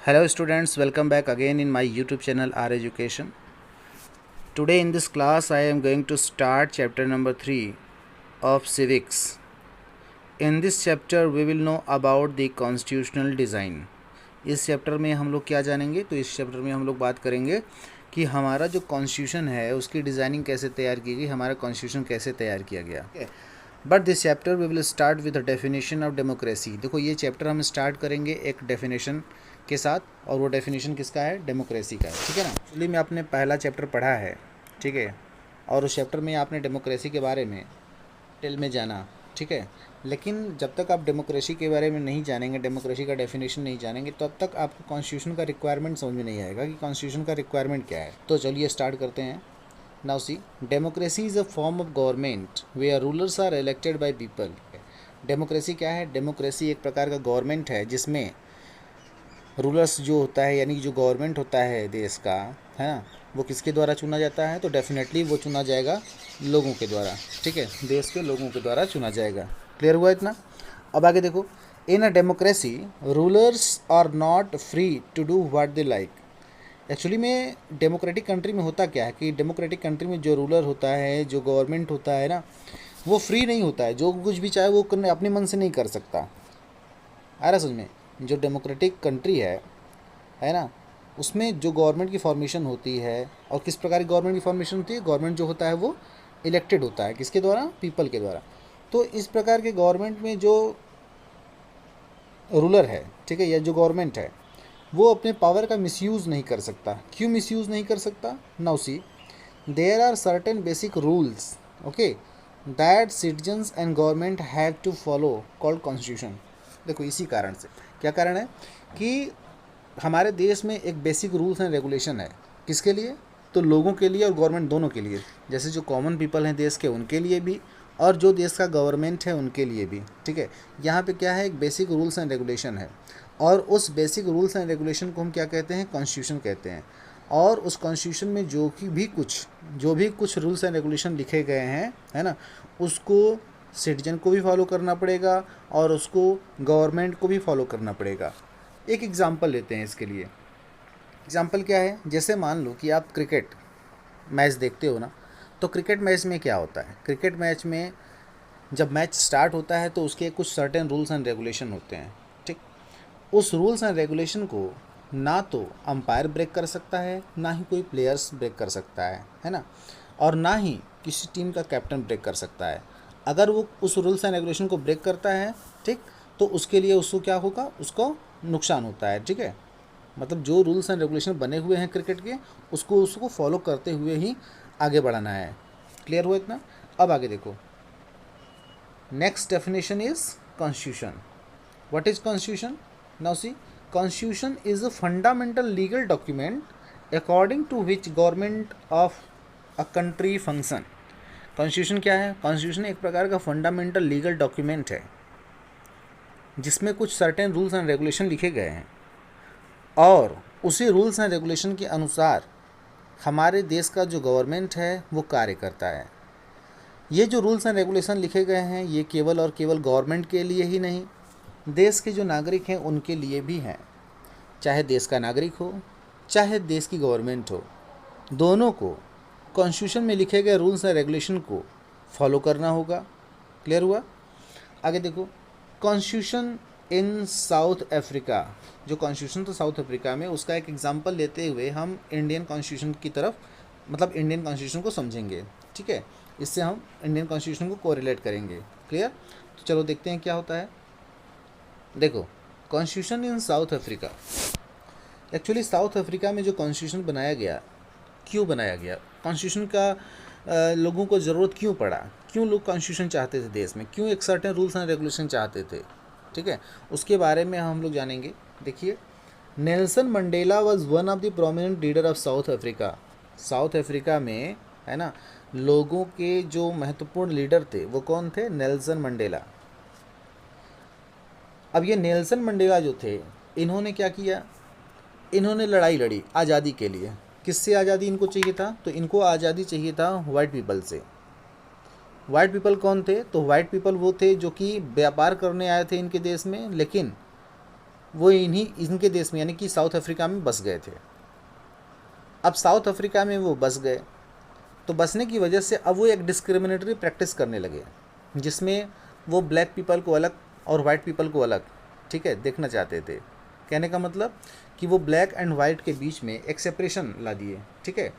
Hello students, welcome back again in my YouTube channel R Education. Today in this class I am going to start chapter number 3 of civics. In this chapter we will know about the constitutional design. इस chapter में हम लोग क्या जानेंगे? तो इस chapter में हम लोग बात करेंगे कि हमारा जो कॉन्स्टिट्यूशन है उसकी डिज़ाइनिंग कैसे तैयार की गई, हमारा कॉन्स्टिट्यूशन कैसे तैयार किया गया. But this chapter we will start with definition of democracy. देखो ये चैप्टर हम स्टार्ट करेंगे एक डेफिनेशन के साथ, और वो डेफिनेशन किसका है? डेमोक्रेसी का है. ठीक है ना. एक्चुअली में आपने पहला चैप्टर पढ़ा है, ठीक है, और उस चैप्टर में आपने डेमोक्रेसी के बारे में डिटेल में जाना, ठीक है. लेकिन जब तक आप डेमोक्रेसी के बारे में नहीं जानेंगे, डेमोक्रेसी का डेफिनेशन नहीं जानेंगे, तब तक आपको कॉन्स्टिट्यूशन का रिक्वायरमेंट समझ में नहीं आएगा कि कॉन्स्टिट्यूशन का रिक्वायरमेंट क्या है. तो चलिए स्टार्ट करते हैं. Now see, democracy is a form of government where rulers are elected by people. Democracy क्या है? डेमोक्रेसी एक प्रकार का गवर्नमेंट है जिसमें रूलर्स जो होता है, यानी जो गवर्नमेंट होता है देश का, है ना, वो किसके द्वारा चुना जाता है? तो डेफिनेटली वो चुना जाएगा लोगों के द्वारा. ठीक है, देश के लोगों के द्वारा चुना जाएगा. क्लियर हुआ इतना? अब आगे देखो. In a democracy rulers are not free to do what they like. Actually में डेमोक्रेटिक कंट्री में होता क्या है कि डेमोक्रेटिक कंट्री में जो रूलर होता है, जो गवर्नमेंट होता है ना, वो फ्री नहीं होता है. जो कुछ भी चाहे वो अपने मन से नहीं कर सकता. आ रहा समझ में? जो डेमोक्रेटिक कंट्री है ना, उसमें जो गवर्नमेंट की फॉर्मेशन होती है, और किस प्रकार की गवर्नमेंट की फॉर्मेशन होती है? गवर्नमेंट जो होता है वो इलेक्टेड होता है. किसके द्वारा? पीपल के द्वारा. तो इस प्रकार के गवर्नमेंट में जो रूलर है, ठीक है, या जो गवर्नमेंट है, वो अपने पावर का मिसयूज़ नहीं कर सकता. क्यों मिसयूज़ नहीं कर सकता? Now see, there are certain basic rules, okay, that citizens and government have to follow, called constitution. देखो इसी कारण से, क्या कारण है कि हमारे देश में एक बेसिक रूल्स एंड रेगुलेशन है. किसके लिए? तो लोगों के लिए और गवर्नमेंट दोनों के लिए. जैसे जो कॉमन पीपल हैं देश के, उनके लिए भी, और जो देश का गवर्नमेंट है उनके लिए भी. ठीक है, यहाँ पे क्या है? एक बेसिक रूल्स एंड रेगुलेशन है, और उस बेसिक रूल्स एंड रेगुलेशन को हम क्या कहते हैं? कॉन्स्टिट्यूशन कहते हैं. और उस कॉन्स्टिट्यूशन में जो भी कुछ रूल्स एंड रेगुलेशन लिखे गए हैं, है ना, उसको सिटीजन को भी फॉलो करना पड़ेगा और उसको गवर्नमेंट को भी फॉलो करना पड़ेगा. एक एग्जांपल लेते हैं इसके लिए. एग्जांपल क्या है? जैसे मान लो कि आप क्रिकेट मैच देखते हो ना, तो क्रिकेट मैच में क्या होता है? क्रिकेट मैच में जब मैच स्टार्ट होता है तो उसके कुछ सर्टेन रूल्स एंड रेगुलेशन होते हैं. ठीक, उस रूल्स एंड रेगुलेशन को ना तो अंपायर ब्रेक कर सकता है, ना ही कोई प्लेयर्स ब्रेक कर सकता है ना, और ना ही किसी टीम का कैप्टन ब्रेक कर सकता है. अगर वो उस रूल्स एंड रेगुलेशन को ब्रेक करता है, ठीक, तो उसके लिए उसको क्या होगा? उसको नुकसान होता है. ठीक है, मतलब जो रूल्स एंड रेगुलेशन बने हुए हैं क्रिकेट के, उसको फॉलो करते हुए ही आगे बढ़ाना है. क्लियर हुआ इतना? अब आगे देखो. Next definition is constitution. What is constitution? Now see, constitution is a fundamental legal document according to which government of a country function. Constitution क्या है? कॉन्स्टिट्यूशन एक प्रकार का फंडामेंटल लीगल डॉक्यूमेंट है जिसमें कुछ सर्टेन रूल्स एंड रेगुलेशन लिखे गए हैं, और उसी रूल्स एंड रेगुलेशन के अनुसार हमारे देश का जो गवर्नमेंट है वो कार्य करता है. ये जो रूल्स एंड रेगुलेशन लिखे गए हैं ये केवल और केवल गवर्नमेंट के लिए ही नहीं, देश के जो नागरिक हैं उनके लिए भी हैं. चाहे देश का नागरिक हो, चाहे देश की गवर्नमेंट हो, दोनों को कॉन्स्टिट्यूशन में लिखे गए रूल्स एंड रेगुलेशन को फॉलो करना होगा. क्लियर हुआ? आगे देखो. Constitution in south Africa. जो कॉन्स्टिट्यूशन तो साउथ अफ्रीका में, उसका एक एग्जांपल लेते हुए हम इंडियन कॉन्स्टिट्यूशन की तरफ, मतलब इंडियन कॉन्स्टिट्यूशन को समझेंगे. ठीक है, इससे हम इंडियन कॉन्स्टिट्यूशन को कोरिलेट करेंगे. क्लियर? तो चलो देखते हैं क्या होता है. देखो, constitution in south Africa. Actually south Africa में जो कॉन्स्टिट्यूशन बनाया गया, क्यों बनाया गया? कॉन्स्टिट्यूशन का लोगों को ज़रूरत क्यों पड़ा? क्यों लोग कॉन्स्टिट्यूशन चाहते थे देश में? क्यों एक सर्टेन रूल्स एंड रेगुलेशन चाहते थे? ठीक है, उसके बारे में हम लोग जानेंगे. देखिए, Nelson Mandela was one of the prominent leader of south Africa. South Africa में, है ना, लोगों के जो महत्वपूर्ण लीडर थे वो कौन थे? Nelson Mandela. अब ये नेल्सन मंडेला जो थे, इन्होंने क्या किया? इन्होंने लड़ाई लड़ी आज़ादी के लिए. किससे आज़ादी इनको चाहिए था? तो इनको आज़ादी चाहिए था वाइट पीपल से. वाइट पीपल कौन थे? तो वाइट पीपल वो थे जो कि व्यापार करने आए थे इनके देश में, लेकिन वो इनके देश में यानी कि साउथ अफ्रीका में बस गए थे। अब साउथ अफ्रीका में वो बस गए, तो बसने की वजह से अब वो एक डिस्क्रिमिनेटरी प्रैक्टिस करने लगे, जिसमें वो ब्लैक पीपल को अलग और वाइट पीपल को अलग, ठीक है, देखना चाहते थे। कहने का मतलब कि वो ब्लैक एंड वाइट के बीच में एक सेपरेशन ला दिए, ठीक है,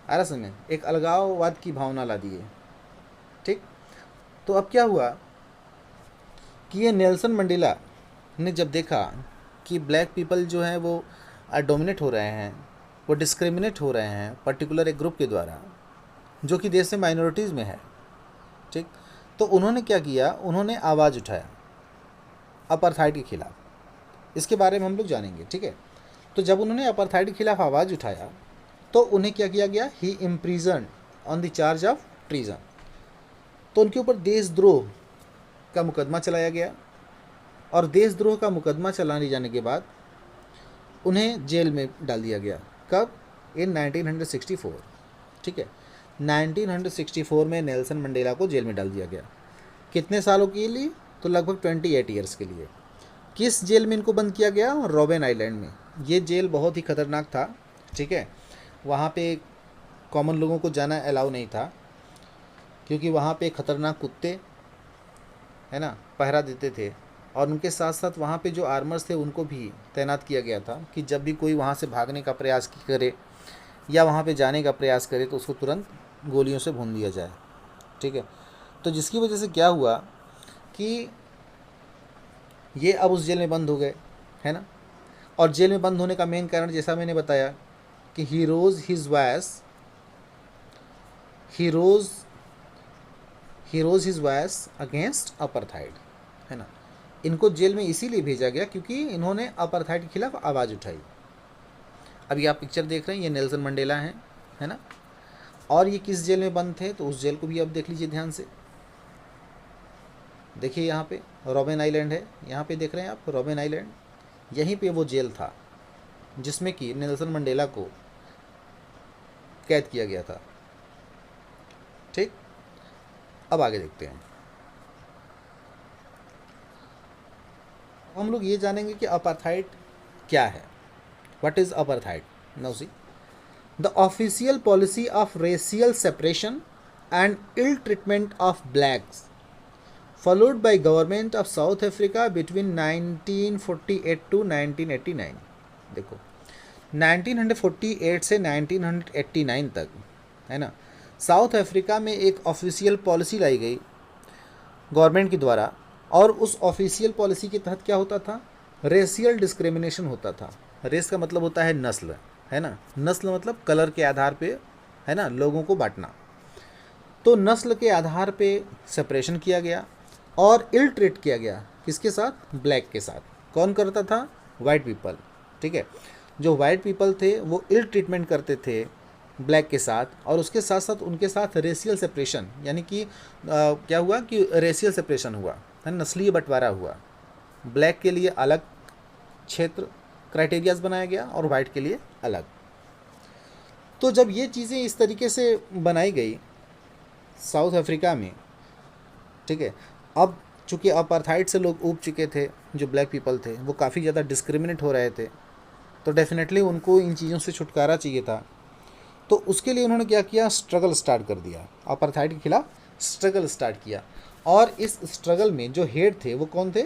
आ रहा समझ, एक अलगाववाद की भावना ला दिए, ठीक। तो अब क्या हुआ कि ये नेल्सन मंडेला ने जब देखा कि ब्लैक पीपल जो हैं वो डोमिनेट हो रहे हैं, वो डिस्क्रिमिनेट हो रहे हैं पर्टिकुलर एक ग्रुप के द्वारा जो कि देश में माइनॉरिटीज़ में है, ठीक। तो उन्होंने क्या किया, उन्होंने आवाज़ उठाया अपार्थाइड के खिलाफ। इसके बारे में हम लोग जानेंगे, ठीक है। तो जब उन्होंने अपार्थाइड के खिलाफ आवाज़ उठाया तो उन्हें क्या किया गया, he imprison on the charge of treason. तो उनके ऊपर देशद्रोह का मुकदमा चलाया गया, और देशद्रोह का मुकदमा चलाने जाने के बाद उन्हें जेल में डाल दिया गया। कब? इन 1964, ठीक है, 1964 में नेल्सन मंडेला को जेल में डाल दिया गया। कितने सालों के लिए? तो लगभग 28 ईयर्स के लिए। किस जेल में इनको बंद किया गया? रॉबेन आइलैंड में। ये जेल बहुत ही खतरनाक था, ठीक है, वहाँ पे कॉमन लोगों को जाना अलाउ नहीं था, क्योंकि वहाँ पे खतरनाक कुत्ते, है ना, पहरा देते थे, और उनके साथ साथ वहाँ पे जो आर्मर्स थे उनको भी तैनात किया गया था कि जब भी कोई वहाँ से भागने का प्रयास करे या वहाँ पे जाने का प्रयास करे तो उसको तुरंत गोलियों से भून दिया जाए, ठीक है। तो जिसकी वजह से क्या हुआ कि ये अब उस जेल में बंद हो गए, है ना। और जेल में बंद होने का मेन कारण जैसा मैंने बताया कि ही रोज हिज वॉइस अगेंस्ट अपार्थाइड, है ना। इनको जेल में इसीलिए भेजा गया क्योंकि इन्होंने अपार्थाइड के खिलाफ आवाज़ उठाई। अभी आप पिक्चर देख रहे हैं, ये नेल्सन मंडेला हैं, है ना। और ये किस जेल में बंद थे, तो उस जेल को भी आप देख लीजिए ध्यान से। देखिए यहाँ पे रॉबेन आइलैंड है, यहाँ पे देख रहे हैं आप रॉबेन आइलैंड, यहीं पे वो जेल था जिसमें कि नेल्सन मंडेला को कैद किया गया था, ठीक। अब आगे देखते हैं। हम लोग ये जानेंगे कि अपार्थाइड क्या है, what is apartheid. Now see, the official policy of racial separation and ill treatment of blacks followed by government of South Africa between 1948 to 1989। देखो 1948 से 1989 तक, है ना, साउथ अफ्रीका में एक ऑफिशियल पॉलिसी लाई गई गवर्नमेंट के द्वारा, और उस ऑफिशियल पॉलिसी के तहत क्या होता था, रेशियल डिस्क्रिमिनेशन होता था। रेस का मतलब होता है नस्ल, है ना, नस्ल मतलब कलर के आधार पे, है ना, लोगों को बांटना। तो नस्ल के आधार पे सेपरेशन किया गया और इल ट्रीट किया गया, किसके साथ, ब्लैक के साथ। कौन करता था, वाइट पीपल, ठीक है। जो वाइट पीपल थे वो इल ट्रीटमेंट करते थे ब्लैक के साथ, और उसके साथ साथ उनके साथ रेशियल सेपरेशन, यानी कि क्या हुआ कि रेशियल सेपरेशन हुआ, है, नस्लीय बंटवारा हुआ। ब्लैक के लिए अलग क्षेत्र क्राइटेरियाज बनाया गया और वाइट के लिए अलग। तो जब ये चीज़ें इस तरीके से बनाई गई साउथ अफ्रीका में, ठीक है, अब चूँकि अपार्थाइड से लोग ऊब चुके थे, जो ब्लैक पीपल थे वो काफ़ी ज़्यादा डिस्क्रिमिनेट हो रहे थे, तो डेफिनेटली उनको इन चीज़ों से छुटकारा चाहिए था। तो उसके लिए उन्होंने क्या किया, स्ट्रगल स्टार्ट कर दिया, अपार्थाइड के खिलाफ स्ट्रगल स्टार्ट किया। और इस स्ट्रगल में जो हेड थे वो कौन थे,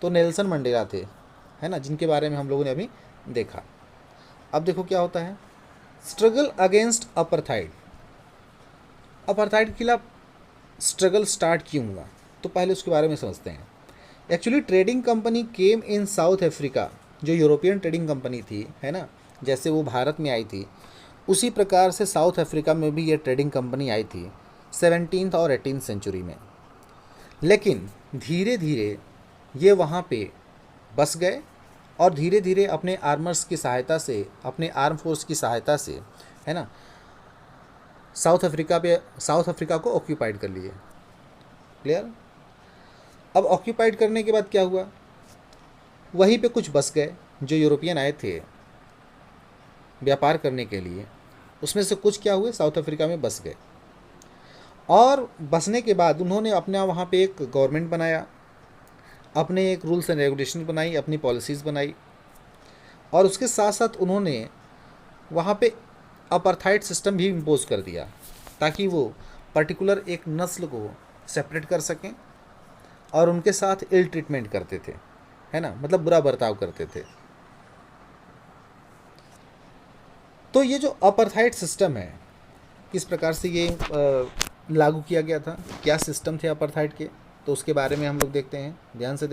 तो नेल्सन मंडेला थे, है ना, जिनके बारे में हम लोगों ने अभी देखा। अब देखो क्या होता है, स्ट्रगल अगेंस्ट अपार्थाइड। अपार्थाइड के खिलाफ स्ट्रगल स्टार्ट क्यों हुआ, तो पहले उसके बारे में समझते हैं। एक्चुअली ट्रेडिंग कंपनी केम इन साउथ अफ्रीका, जो यूरोपियन ट्रेडिंग कंपनी थी, है ना, जैसे वो भारत में आई थी उसी प्रकार से साउथ अफ्रीका में भी ये ट्रेडिंग कंपनी आई थी 17th और 18th सेंचुरी में। लेकिन धीरे धीरे ये वहाँ पे बस गए और धीरे धीरे अपने आर्मर्स की सहायता से, अपने आर्म फोर्स की सहायता से, है ना, साउथ अफ्रीका को ऑक्यूपाइड कर लिए। क्लियर। अब ऑक्यूपाइड करने के बाद क्या हुआ, वहीं पे कुछ बस गए जो यूरोपियन आए थे व्यापार करने के लिए, उसमें से कुछ क्या हुए, साउथ अफ्रीका में बस गए। और बसने के बाद उन्होंने अपना वहाँ पे एक गवर्नमेंट बनाया, अपने एक रूल्स एंड रेगुलेशन बनाई, अपनी पॉलिसीज़ बनाई, और उसके साथ साथ उन्होंने वहाँ पे अपार्थाइड सिस्टम भी इम्पोज कर दिया ताकि वो पर्टिकुलर एक नस्ल को सेपरेट कर सकें और उनके साथ इल ट्रीटमेंट करते थे, है ना, मतलब बुरा बर्ताव करते थे। तो ये जो अपार्थाइड सिस्टम है किस प्रकार से ये लागू किया गया था, क्या सिस्टम थे अपार्थाइड के, तो उसके बारे में हम लोग देखते हैं। ध्यान से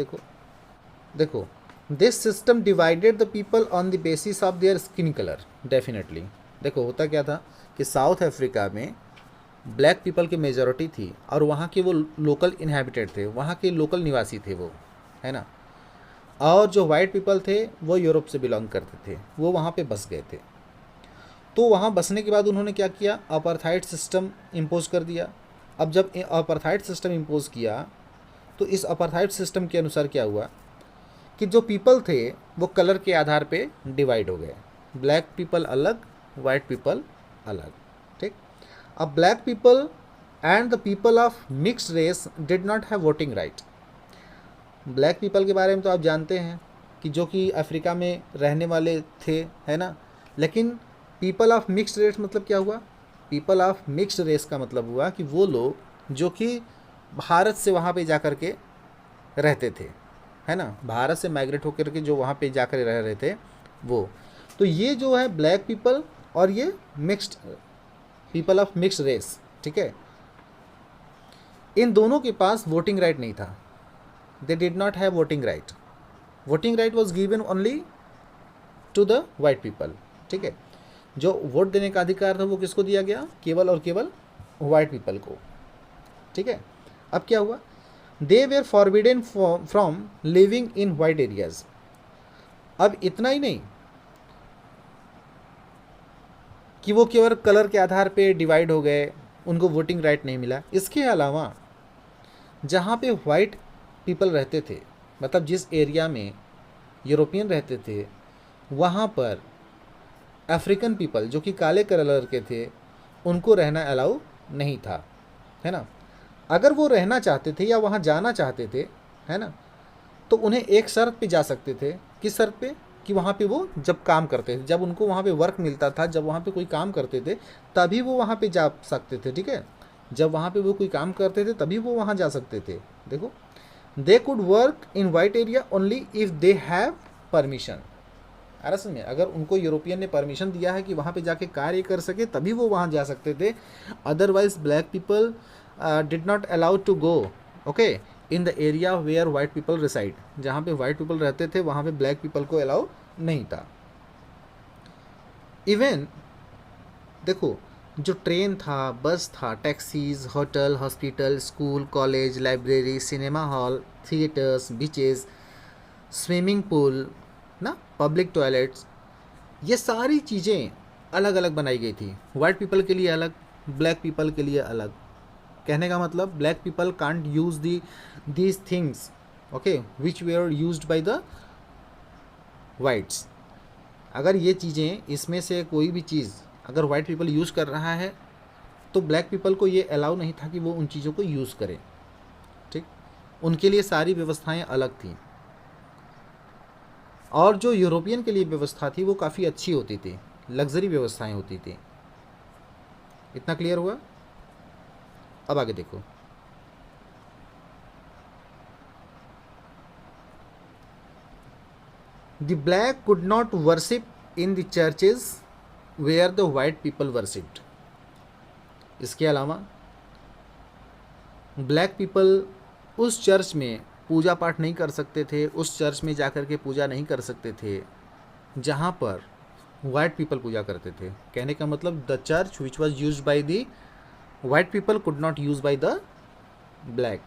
देखो this system divided the people on the basis of their skin colour. Definitely देखो होता क्या था कि साउथ अफ्रीका में ब्लैक पीपल की मेजॉरिटी थी और वहाँ के वो लोकल इनहेबिटेड थे, वहाँ के लोकल निवासी थे वो, है ना, और जो वाइट पीपल थे वो यूरोप से बिलोंग करते थे, वो वहाँ पे बस गए थे। तो वहाँ बसने के बाद उन्होंने क्या किया, अपार्थाइड सिस्टम इम्पोज कर दिया। अब जब अपार्थाइड सिस्टम इम्पोज किया तो इस अपार्थाइड सिस्टम के अनुसार क्या हुआ कि जो पीपल थे वो कलर के आधार पे डिवाइड हो गए, ब्लैक पीपल अलग, वाइट पीपल अलग, ठीक। अब black people and the people of mixed race did not have voting right. Black people के बारे में तो आप जानते हैं कि जो कि अफ्रीका में रहने वाले थे, है ना, लेकिन पीपल ऑफ मिक्स्ड रेस मतलब क्या हुआ, पीपल ऑफ मिक्स्ड रेस का मतलब हुआ कि वो लोग जो कि भारत से वहाँ पे जा कर के रहते थे, है ना, भारत से माइग्रेट होकर के जो वहाँ पे जाकर रह रहे थे वो। तो ये जो है ब्लैक पीपल और ये mixed people of mixed race, ठीक है, इन दोनों के पास वोटिंग राइट नहीं था। They did not have voting right. Voting right was given only to the white people, ठीक है। जो वोट देने का अधिकार था वो किसको दिया गया, केवल और केवल वाइट पीपल को, ठीक है। अब क्या हुआ, they were forbidden from living in white areas. अब इतना ही नहीं कि वो केवल कलर के आधार पे डिवाइड हो गए, उनको वोटिंग राइट नहीं मिला, इसके अलावा जहाँ पे वाइट पीपल रहते थे, मतलब जिस एरिया में यूरोपियन रहते थे, वहाँ पर अफ्रीकन पीपल जो कि काले कलर के थे उनको रहना अलाउ नहीं था, है ना। अगर वो रहना चाहते थे या वहाँ जाना चाहते थे, है ना, तो उन्हें एक शर्त पे जा सकते थे। किस शर्त पे, कि वहाँ पे वो जब काम करते थे, जब उनको वहाँ पे वर्क मिलता था, जब वहाँ पे कोई काम करते थे तभी वो वहाँ पे जा सकते थे, ठीक है। जब वहाँ पे वो कोई काम करते थे तभी वो वहाँ जा सकते थे। देखो, they could work in white area only if they have permission. अरसल में अगर उनको यूरोपियन ने परमिशन दिया है कि वहाँ पे जाके कार्य कर सके तभी वो वहाँ जा सकते थे, otherwise black people did not allowed to go, okay, in the area where white people reside. जहाँ पे वाइट पीपल रहते थे वहाँ पे ब्लैक पीपल को अलाउ नहीं था। इवन देखो, जो ट्रेन था, बस था, taxis, hotel, hospital, school, college, library, cinema hall, theatres, beaches, swimming pool ना, पब्लिक टॉयलेट्स, ये सारी चीज़ें अलग अलग बनाई गई थी। वाइट पीपल के लिए अलग, ब्लैक पीपल के लिए अलग। कहने का मतलब black people can't use these things, okay, which were used by the whites. अगर ये चीज़ें, इसमें से कोई भी चीज़ अगर वाइट पीपल यूज़ कर रहा है तो ब्लैक पीपल को ये अलाउ नहीं था कि वो उन चीज़ों को यूज़ करें, ठीक। उनके लिए सारी व्यवस्थाएं अलग थी और जो यूरोपियन के लिए व्यवस्था थी वो काफ़ी अच्छी होती थी, लग्जरी व्यवस्थाएं होती थी। इतना क्लियर हुआ। अब आगे देखो, the black could not worship in the churches where the white people worshipped. इसके अलावा ब्लैक पीपल उस चर्च में पूजा पाठ नहीं कर सकते थे, उस चर्च में जाकर के पूजा नहीं कर सकते थे जहाँ पर वाइट पीपल पूजा करते थे। कहने का मतलब the church which was use by the white people could not use by the black,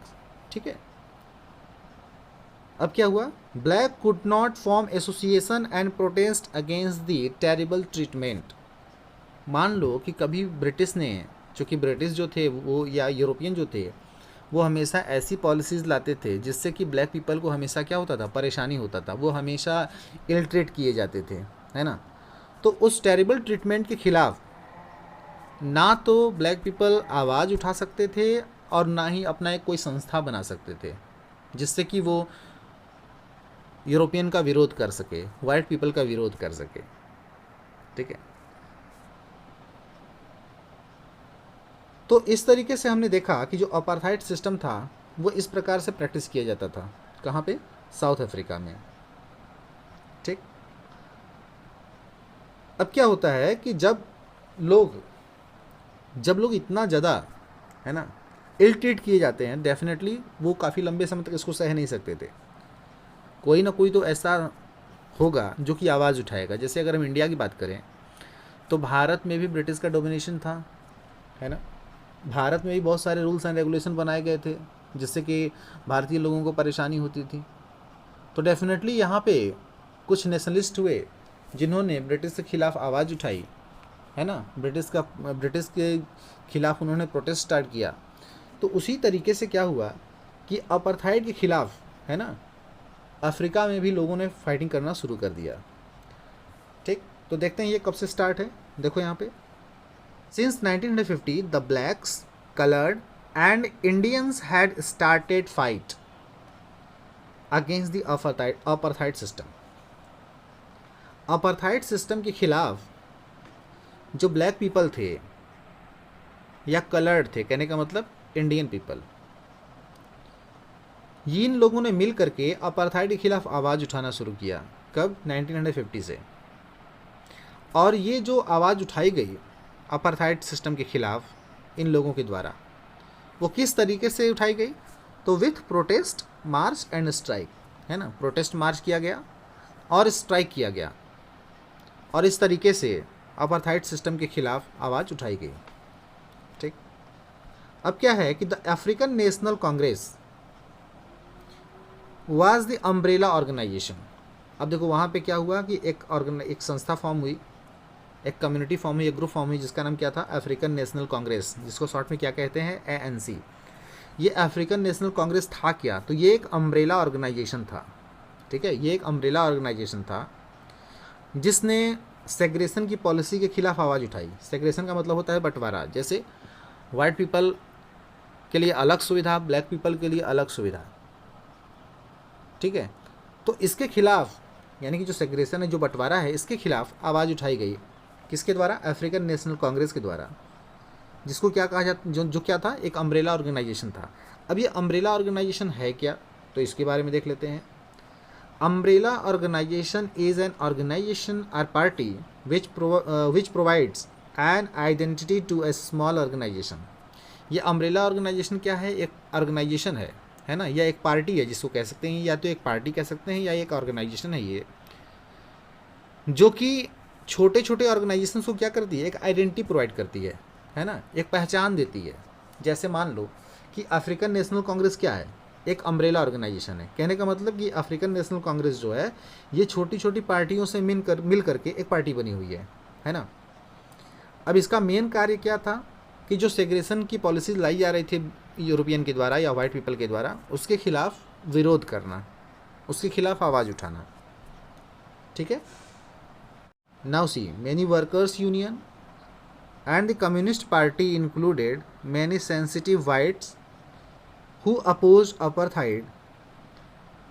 ठीक है। अब क्या हुआ, black could not form association and protest against the terrible treatment. मान लो कि कभी ब्रिटिश ने, चूँकि ब्रिटिश जो थे वो या यूरोपियन जो थे वो हमेशा ऐसी पॉलिसीज़ लाते थे जिससे कि ब्लैक पीपल को हमेशा क्या होता था, परेशानी होता था, वो हमेशा इल ट्रीट किए जाते थे, है ना। तो उस टेरिबल ट्रीटमेंट के खिलाफ ना तो ब्लैक पीपल आवाज़ उठा सकते थे और ना ही अपना एक कोई संस्था बना सकते थे जिससे कि वो यूरोपियन का विरोध कर सके, वाइट पीपल का विरोध कर सके। ठीक है, तो इस तरीके से हमने देखा कि जो अपार्थाइड सिस्टम था वो इस प्रकार से प्रैक्टिस किया जाता था। कहाँ पे? साउथ अफ्रीका में। ठीक, अब क्या होता है कि जब लोग इतना ज़्यादा, है ना, इल ट्रीट किए जाते हैं, डेफिनेटली वो काफ़ी लंबे समय तक इसको सह नहीं सकते थे। कोई ना कोई तो ऐसा होगा जो कि आवाज़ उठाएगा। जैसे अगर हम इंडिया की बात करें तो भारत में भी ब्रिटिश का डोमिनेशन था, है ना। भारत में भी बहुत सारे रूल्स एंड रेगुलेशन बनाए गए थे जिससे कि भारतीय लोगों को परेशानी होती थी। तो डेफिनेटली यहाँ पे कुछ नेशनलिस्ट हुए जिन्होंने ब्रिटिश के खिलाफ आवाज़ उठाई, है ना। ब्रिटिश के खिलाफ उन्होंने प्रोटेस्ट स्टार्ट किया। तो उसी तरीके से क्या हुआ कि अपार्थाइड के खिलाफ, है ना, अफ्रीका में भी लोगों ने फाइटिंग करना शुरू कर दिया। ठीक, तो देखते हैं ये कब से स्टार्ट है। देखो यहाँ पे, since 1950 the blacks, coloured and Indians had started fight against the apartheid system. Apartheid system के खिलाफ जो ब्लैक पीपल थे या कलर्ड थे, कहने का मतलब इंडियन पीपल, इन लोगों ने मिल करके अपार्थाइड के खिलाफ आवाज़ उठाना शुरू किया। कब? 1950 से। और ये जो आवाज़ उठाई गई अपार्थाइड सिस्टम के खिलाफ इन लोगों के द्वारा, वो किस तरीके से उठाई गई? तो with protest, March and strike, है ना। प्रोटेस्ट मार्च किया गया और स्ट्राइक किया गया और इस तरीके से अपार्थाइड सिस्टम के खिलाफ आवाज़ उठाई गई। ठीक, अब क्या है कि the African National Congress was the umbrella organisation. अब देखो वहाँ पे क्या हुआ कि एक संस्था फॉर्म हुई, एक कम्युनिटी फॉर्म हुई, एक ग्रुप फॉर्म हुई जिसका नाम क्या था? अफ्रीकन नेशनल कांग्रेस, जिसको शॉर्ट में क्या कहते हैं? ANC। ये अफ्रीकन नेशनल कांग्रेस था क्या? तो ये एक अम्ब्रेला ऑर्गेनाइजेशन था। ठीक है, ये एक अम्ब्रेला ऑर्गेनाइजेशन था जिसने सेग्रेशन की पॉलिसी के खिलाफ आवाज़ उठाई। सेग्रेशन का मतलब होता है बंटवारा। जैसे वाइट पीपल के लिए अलग सुविधा, ब्लैक पीपल के लिए अलग सुविधा। ठीक है, तो इसके खिलाफ, यानी कि जो सेग्रेशन है, जो बंटवारा है, इसके खिलाफ आवाज़ उठाई गई। किसके द्वारा? अफ्रीकन नेशनल कांग्रेस के द्वारा, जिसको क्या कहा जाता, जो क्या था? एक अम्ब्रेला ऑर्गेनाइजेशन था। अब ये अम्ब्रेला ऑर्गेनाइजेशन है क्या? तो इसके बारे में देख लेते हैं। Umbrella organization is an organization or party which provides an identity to a small organization. ये अम्ब्रेला ऑर्गेनाइजेशन क्या है? एक ऑर्गेनाइजेशन है ना, या एक पार्टी है जिसको कह सकते हैं, या तो एक पार्टी कह सकते हैं या एक ऑर्गेनाइजेशन है ये, जो कि छोटे छोटे ऑर्गेनाइजेशन को क्या करती है? एक आइडेंटिटी प्रोवाइड करती है ना, एक पहचान देती है। जैसे मान लो कि अफ्रीकन नेशनल कांग्रेस क्या है? एक अम्ब्रेला ऑर्गेनाइजेशन है। कहने का मतलब कि अफ्रीकन नेशनल कांग्रेस जो है ये छोटी छोटी पार्टियों से मिल करके एक पार्टी बनी हुई है ना। अब इसका मेन कार्य क्या था कि जो सेग्रेशन की पॉलिसीज लाई जा रही थी यूरोपियन के द्वारा या वाइट पीपल के द्वारा, उसके खिलाफ विरोध करना, उसके खिलाफ आवाज़ उठाना। ठीक है, now see, many workers union and the Communist Party included many sensitive whites who opposed apartheid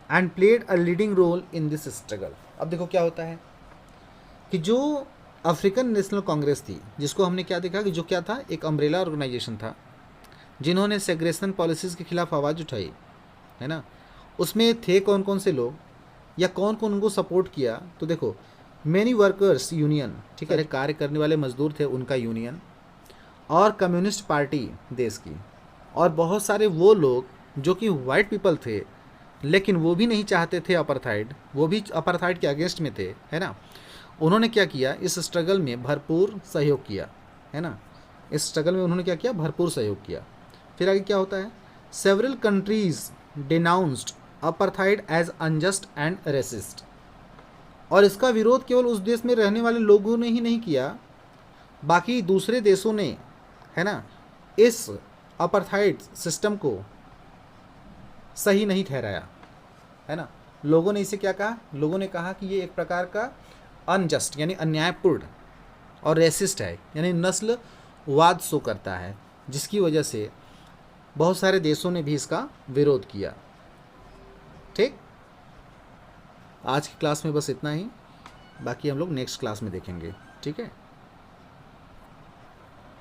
and played a leading role in this struggle. अब देखो क्या होता है कि जो अफ्रीकन नेशनल कांग्रेस थी, जिसको हमने क्या देखा कि जो क्या था? एक अम्ब्रेला ऑर्गेनाइजेशन था जिन्होंने सेग्रेशन पॉलिसीज़ के खिलाफ आवाज़ उठाई, है ना। उसमें थे कौन कौन से लोग या कौन कौन उनको सपोर्ट किया? तो देखो, मैनी वर्कर्स यूनियन, ठीक है, कार्य करने वाले मजदूर थे, उनका यूनियन, और कम्युनिस्ट पार्टी देश की, और बहुत सारे वो लोग जो कि वाइट पीपल थे लेकिन वो भी नहीं चाहते थे अपार्थाइड, वो भी अपार्थाइड के अगेंस्ट में थे, है ना। उन्होंने क्या किया? इस स्ट्रगल में भरपूर सहयोग किया, है ना। इस स्ट्रगल में उन्होंने क्या किया? भरपूर सहयोग किया। फिर आगे क्या होता है? Several countries denounced apartheid as unjust and racist. और इसका विरोध केवल उस देश में रहने वाले लोगों ने ही नहीं किया, बाकी दूसरे देशों ने, है ना, इस अपार्थाइड सिस्टम को सही नहीं ठहराया, है ना। लोगों ने इसे क्या कहा? लोगों ने कहा कि ये एक प्रकार का अनजस्ट यानी अन्यायपूर्ण और रेसिस्ट है, यानी नस्ल वाद शो करता है, जिसकी वजह से बहुत सारे देशों ने भी इसका विरोध किया। ठीक, आज की क्लास में बस इतना ही, बाकी हम लोग नेक्स्ट क्लास में देखेंगे। ठीक है।